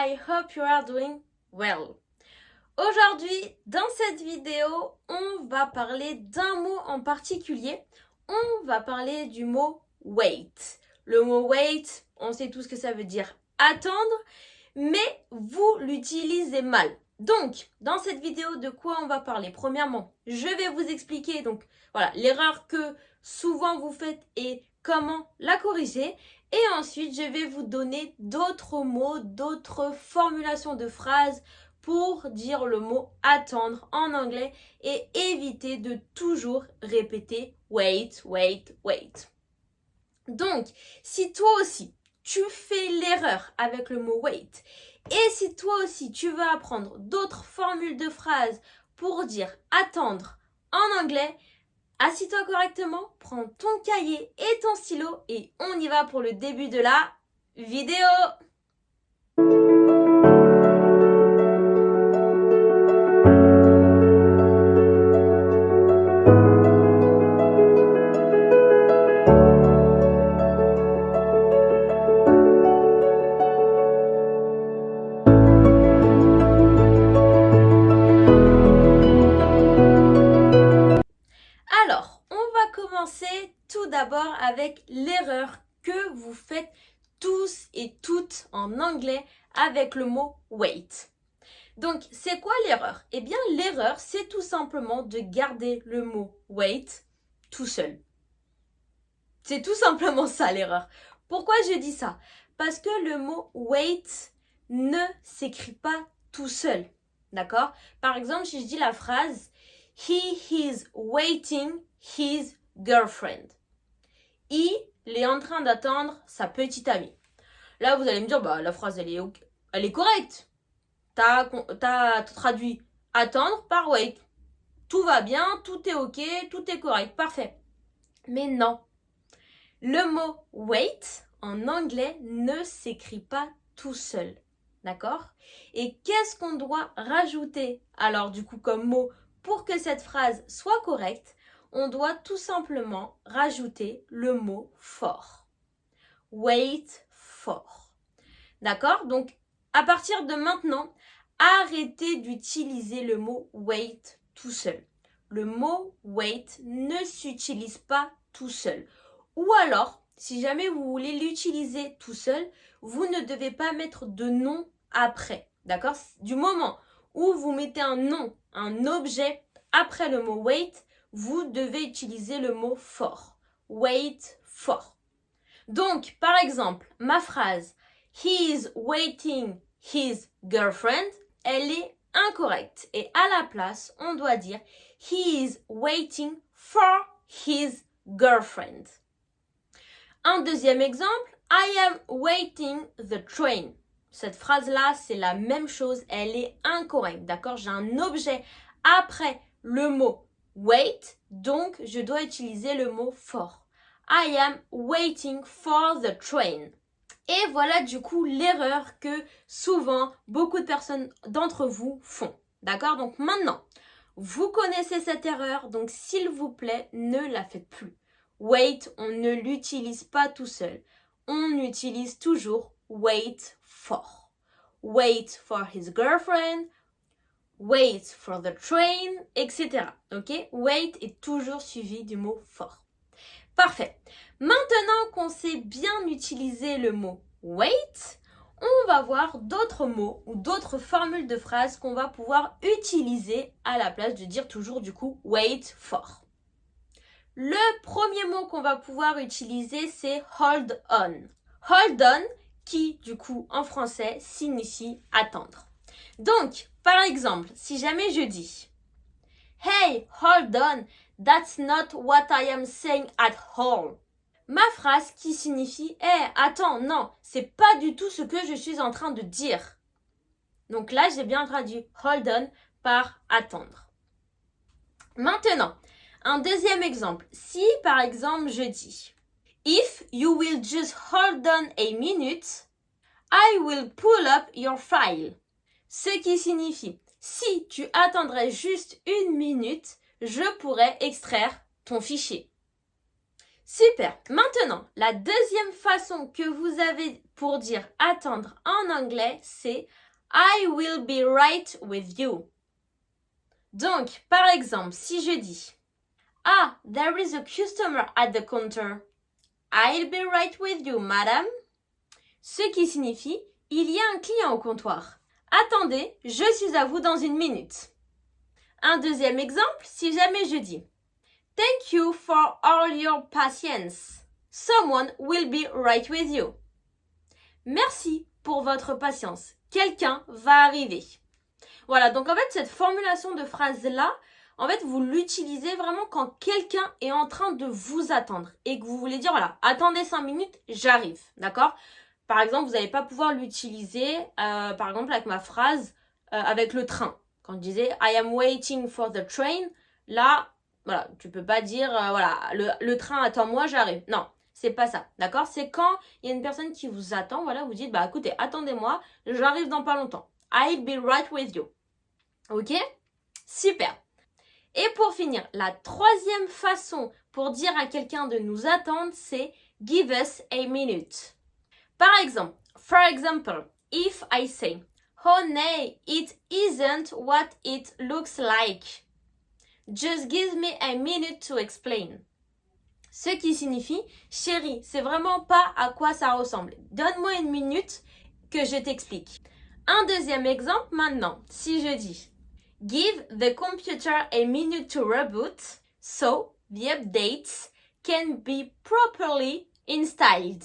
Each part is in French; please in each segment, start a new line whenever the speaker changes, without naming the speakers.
I hope you are doing well. Aujourd'hui, dans cette vidéo, on va parler d'un mot en particulier. On va parler du mot wait. Le mot wait, on sait tous ce que ça veut dire attendre, mais vous l'utilisez mal. Donc, dans cette vidéo, de quoi on va parler? Premièrement, je vais vous expliquer donc voilà l'erreur que souvent vous faites et comment la corriger. Et ensuite, je vais vous donner d'autres mots, d'autres formulations de phrases pour dire le mot attendre en anglais et éviter de toujours répéter wait, wait, wait. Donc, si toi aussi, tu fais l'erreur avec le mot wait et si toi aussi, tu veux apprendre d'autres formules de phrases pour dire attendre en anglais, assis-toi correctement, prends ton cahier et ton stylo et on y va pour le début de la vidéo. Alors, on va commencer tout d'abord avec l'erreur que vous faites tous et toutes en anglais avec le mot wait. Donc, c'est quoi l'erreur? Eh bien, l'erreur, c'est tout simplement de garder le mot wait tout seul. C'est tout simplement ça l'erreur. Pourquoi je dis ça? Parce que le mot wait ne s'écrit pas tout seul. D'accord? Par exemple, si je dis la phrase He is waiting his girlfriend. Il est en train d'attendre sa petite amie. Là, vous allez me dire, la phrase, elle est correcte. T'as traduit attendre par wait. Tout va bien, tout est ok, tout est correct, parfait. Mais non. Le mot wait en anglais ne s'écrit pas tout seul. D'accord? Et qu'est-ce qu'on doit rajouter alors du coup comme mot pour que cette phrase soit correcte? On doit tout simplement rajouter le mot for. Wait for. D'accord? Donc, à partir de maintenant, arrêtez d'utiliser le mot wait tout seul. Le mot wait ne s'utilise pas tout seul. Ou alors, si jamais vous voulez l'utiliser tout seul, vous ne devez pas mettre de nom après. D'accord? Du moment où vous mettez un nom, un objet après le mot wait, vous devez utiliser le mot for. Wait for. Donc, par exemple, ma phrase He is waiting his girlfriend, elle est incorrecte. Et à la place, on doit dire He is waiting for his girlfriend. Un deuxième exemple, I am waiting the train. Cette phrase-là, c'est la même chose, elle est incorrecte, d'accord? J'ai un objet après le mot wait, donc je dois utiliser le mot for. I am waiting for the train. Et voilà du coup l'erreur que souvent beaucoup de personnes d'entre vous font. D'accord? Donc maintenant, vous connaissez cette erreur, donc s'il vous plaît, ne la faites plus. Wait, on ne l'utilise pas tout seul. On utilise toujours wait for. Wait for his girlfriend, wait for the train, etc. Ok? Wait est toujours suivi du mot for. Parfait. Maintenant qu'on sait bien utiliser le mot wait, on va voir d'autres mots ou d'autres formules de phrases qu'on va pouvoir utiliser à la place de dire toujours du coup wait for. Le premier mot qu'on va pouvoir utiliser, c'est hold on. Hold on, qui du coup en français signifie attendre. Donc, par exemple, si jamais je dis Hey, hold on, that's not what I am saying at all. Ma phrase qui signifie attends, non, c'est pas du tout ce que je suis en train de dire. Donc là, j'ai bien traduit hold on par attendre. Maintenant, un deuxième exemple. Si par exemple je dis If you will just hold on a minute, I will pull up your file. Ce qui signifie si tu attendrais juste une minute, je pourrais extraire ton fichier. Super. Maintenant, la deuxième façon que vous avez pour dire attendre en anglais, c'est I will be right with you. Donc, par exemple, si je dis Ah, there is a customer at the counter. I'll be right with you, madam. Ce qui signifie il y a un client au comptoir. Attendez, je suis à vous dans une minute. Un deuxième exemple, si jamais je dis Thank you for all your patience. Someone will be right with you. Merci pour votre patience. Quelqu'un va arriver. Voilà, donc en fait, cette formulation de phrase-là, en fait, vous l'utilisez vraiment quand quelqu'un est en train de vous attendre et que vous voulez dire, voilà, attendez 5 minutes, j'arrive, d'accord? Par exemple, vous n'allez pas pouvoir l'utiliser, par exemple, avec ma phrase, avec le train. Quand je disais I am waiting for the train, là, voilà, tu peux pas dire, voilà, le train attends-moi, j'arrive. Non, c'est pas ça, d'accord? C'est quand il y a une personne qui vous attend, voilà, vous dites, bah écoutez, attendez-moi, j'arrive dans pas longtemps. I'll be right with you. Ok? Super. Et pour finir, la troisième façon pour dire à quelqu'un de nous attendre, c'est give us a minute. Par exemple, for example, if I say, oh nay, it isn't what it looks like. Just give me a minute to explain. Ce qui signifie, chérie, c'est vraiment pas à quoi ça ressemble. Donne-moi une minute que je t'explique. Un deuxième exemple maintenant, si je dis Give the computer a minute to reboot so the updates can be properly installed.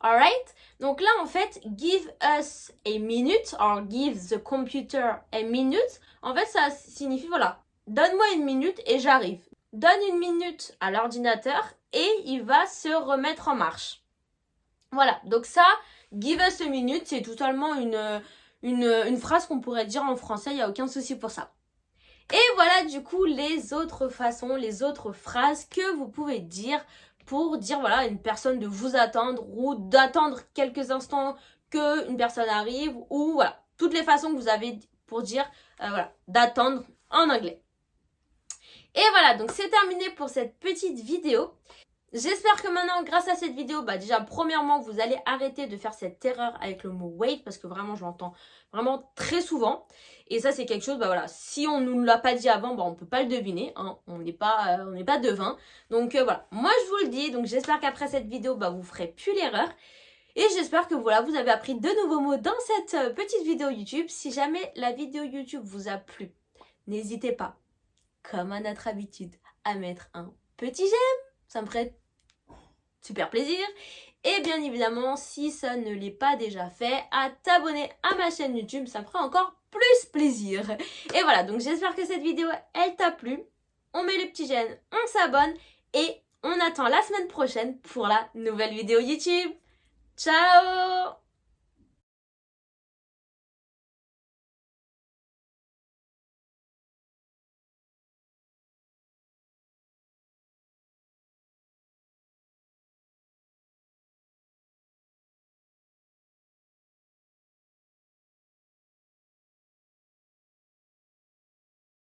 Alright? Donc là, en fait, give us a minute or give the computer a minute, en fait, ça signifie, voilà, donne-moi une minute et j'arrive. Donne une minute à l'ordinateur et il va se remettre en marche. Voilà, donc ça, give us a minute, c'est totalement une phrase qu'on pourrait dire en français, il n'y a aucun souci pour ça. Et voilà du coup les autres façons, les autres phrases que vous pouvez dire pour dire voilà à une personne de vous attendre ou d'attendre quelques instants qu'une personne arrive ou voilà, toutes les façons que vous avez pour dire voilà, d'attendre en anglais. Et voilà, donc c'est terminé pour cette petite vidéo. J'espère que maintenant, grâce à cette vidéo, bah déjà, premièrement, vous allez arrêter de faire cette erreur avec le mot wait parce que vraiment, je l'entends vraiment très souvent. Et ça, c'est quelque chose, bah voilà, si on ne nous l'a pas dit avant, bah on peut pas le deviner, hein, on n'est pas devin. Donc voilà, moi je vous le dis, donc j'espère qu'après cette vidéo, bah vous ferez plus l'erreur. Et j'espère que voilà, vous avez appris de nouveaux mots dans cette petite vidéo YouTube. Si jamais la vidéo YouTube vous a plu, n'hésitez pas, comme à notre habitude, à mettre un petit j'aime. Ça me ferait super plaisir. Et bien évidemment, si ça ne l'est pas déjà fait, à t'abonner à ma chaîne YouTube, ça me ferait encore plus plaisir. Et voilà, donc j'espère que cette vidéo, elle t'a plu. On met le petit j'aime, on s'abonne et on attend la semaine prochaine pour la nouvelle vidéo YouTube. Ciao!